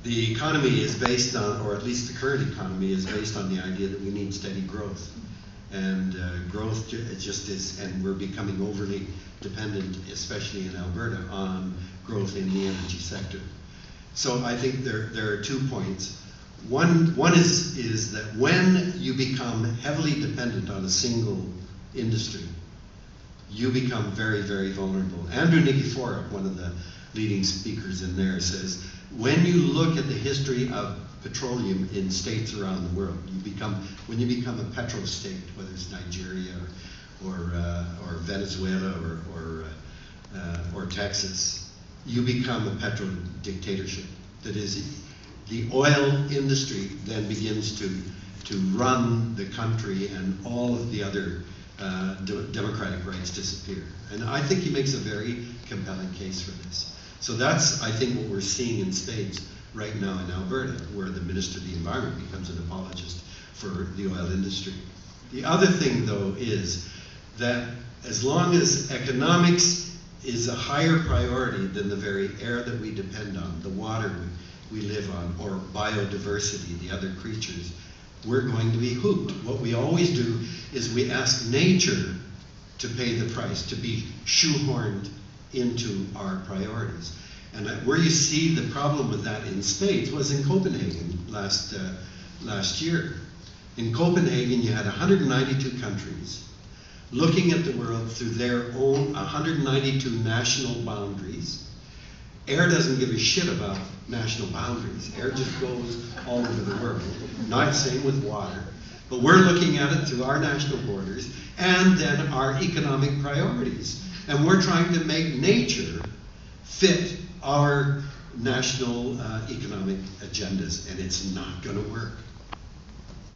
the economy is based on, or at least the current economy is based on the idea that we need steady growth. And growth just is, and we're becoming overly dependent, especially in Alberta, on growth in the energy sector. So I think there are 2 points. One is that when you become heavily dependent on a single industry, you become very, very vulnerable. Andrew Nikiforuk, one of the leading speakers in there, says, when you look at the history of petroleum in states around the world, when you become a petrostate, whether it's Nigeria or Venezuela or Texas, you become a petro dictatorship. That is, the oil industry then begins to run the country, and all of the other democratic rights disappear. And I think he makes a very compelling case for this. So that's, I think, what we're seeing in spades right now in Alberta, where the Minister of the Environment becomes an apologist for the oil industry. The other thing, though, is that as long as economics is a higher priority than the very air that we depend on, the water we live on, or biodiversity, the other creatures, we're going to be hooped. What we always do is we ask nature to pay the price, to be shoehorned into our priorities. And where you see the problem with that in spades was in Copenhagen last year. In Copenhagen, you had 192 countries looking at the world through their own 192 national boundaries. Air doesn't give a shit about national boundaries. Air just goes all over the world. Not the same with water. But we're looking at it through our national borders and then our economic priorities. And we're trying to make nature fit our national economic agendas, and it's not going to work.